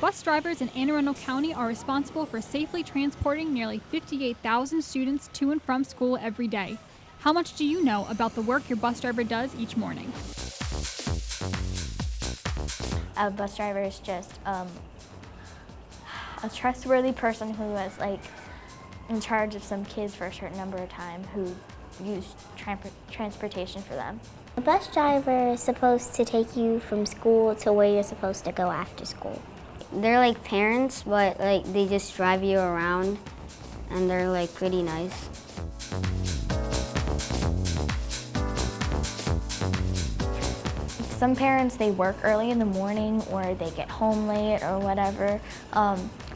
Bus drivers in Anne Arundel County are responsible for safely transporting nearly 58,000 students to and from school every day. How much do you know about the work your bus driver does each morning? A bus driver is just a trustworthy person who is in charge of some kids for a certain number of time who use transportation for them. A bus driver is supposed to take you from school to where you're supposed to go after school. They're like parents, but they just drive you around, and they're pretty nice. Some parents, they work early in the morning or they get home late or whatever,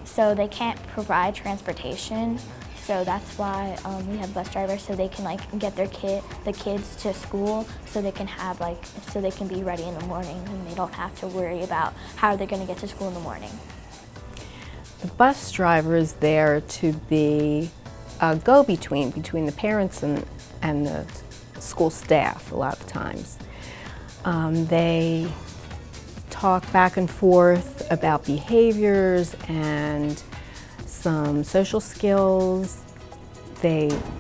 so they can't provide transportation. So that's why we have bus drivers, so they can get the kids to school, so they can have so they can be ready in the morning and they don't have to worry about how they're going to get to school in the morning. The bus driver is there to be a go-between between the parents and the school staff a lot of times. They talk back and forth about behaviors and some social skills.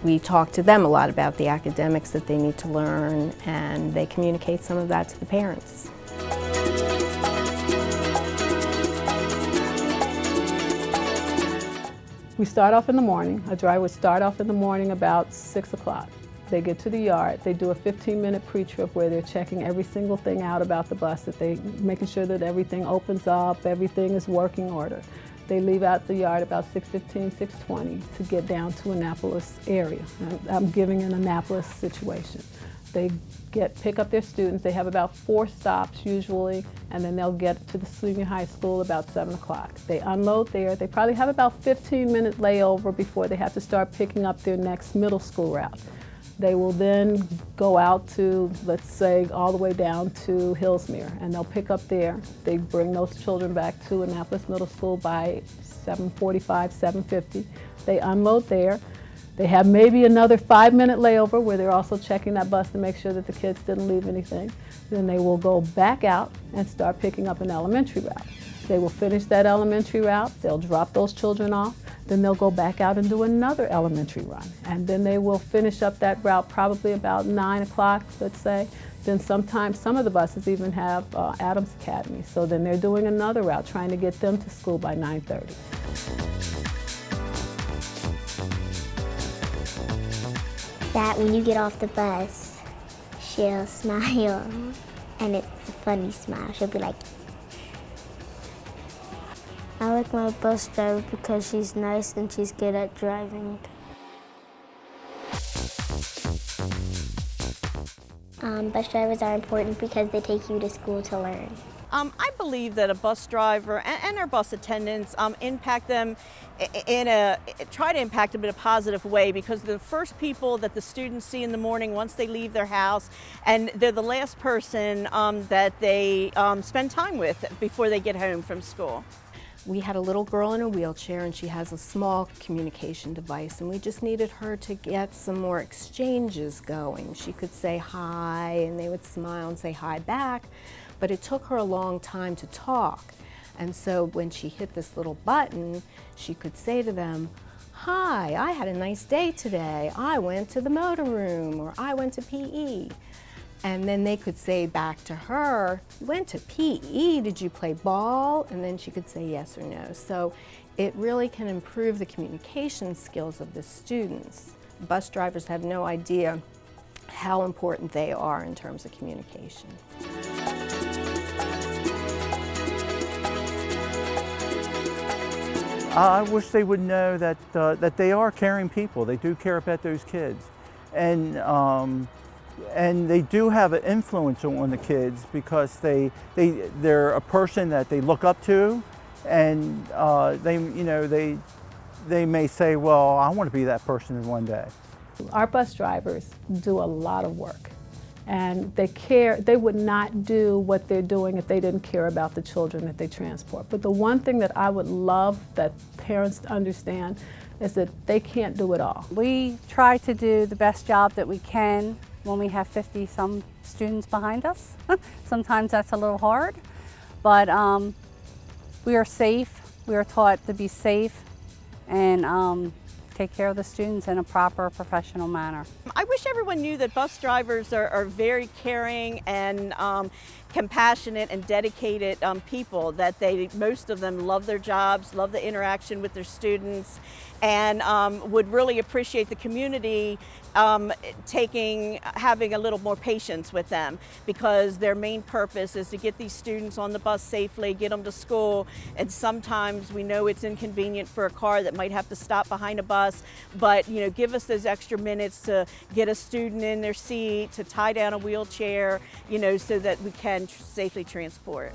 We talk to them a lot about the academics that they need to learn, and they communicate some of that to the parents. We start off in the morning. A driver would start off in the morning about 6 o'clock. They get to the yard. They do a 15-minute pre-trip where they're checking every single thing out about the bus, making sure that everything opens up, everything is working order. They leave out the yard about 6:15, 6:20 to get down to Annapolis area. I'm giving an Annapolis situation. They pick up their students. They have about 4 stops usually, and then they'll get to the senior high school about 7 o'clock. They unload there. They probably have about 15-minute layover before they have to start picking up their next middle school route. They will then go out to, let's say, all the way down to Hillsmere, and they'll pick up there. They bring those children back to Annapolis Middle School by 7:45, 7:50. They unload there. They have maybe another 5-minute layover where they're also checking that bus to make sure that the kids didn't leave anything. Then they will go back out and start picking up an elementary route. They will finish that elementary route. They'll drop those children off. Then they'll go back out and do another elementary run. And then they will finish up that route probably about 9 o'clock, let's say. Then sometimes some of the buses even have Adams Academy. So then they're doing another route, trying to get them to school by 9:30. That when you get off the bus, she'll smile, and it's a funny smile. She'll be like, I like my bus driver because she's nice and she's good at driving. bus drivers are important because they take you to school to learn. I believe that a bus driver and our bus attendants impact them try to impact them in a positive way, because they're the first people that the students see in the morning once they leave their house, and they're the last person that they spend time with before they get home from school. We had a little girl in a wheelchair, and she has a small communication device, and we just needed her to get some more exchanges going. She could say hi, and they would smile and say hi back, but it took her a long time to talk. And so when she hit this little button, she could say to them, "Hi, I had a nice day today. I went to the motor room," or "I went to PE." And then they could say back to her, "Went to PE, did you play ball?" And then she could say yes or no. So it really can improve the communication skills of the students. Bus drivers have no idea how important they are in terms of communication. I wish they would know that that they are caring people. They do care about those kids, and they do have an influence on the kids, because they're a person that they look up to, and they may say, "Well, I want to be that person one day." Our bus drivers do a lot of work, and they care. They would not do what they're doing if they didn't care about the children that they transport. But the one thing that I would love that parents understand is that they can't do it all. We try to do the best job that we can when we have 50-some students behind us. Sometimes that's a little hard, but we are safe. We are taught to be safe and take care of the students in a proper professional manner. I wish everyone knew that bus drivers are very caring and compassionate and dedicated people, that most of them love their jobs, love the interaction with their students, and would really appreciate the community having a little more patience with them, because their main purpose is to get these students on the bus safely, get them to school, and sometimes we know it's inconvenient for a car that might have to stop behind a bus, but give us those extra minutes to get a student in their seat, to tie down a wheelchair, so that we can safely transport.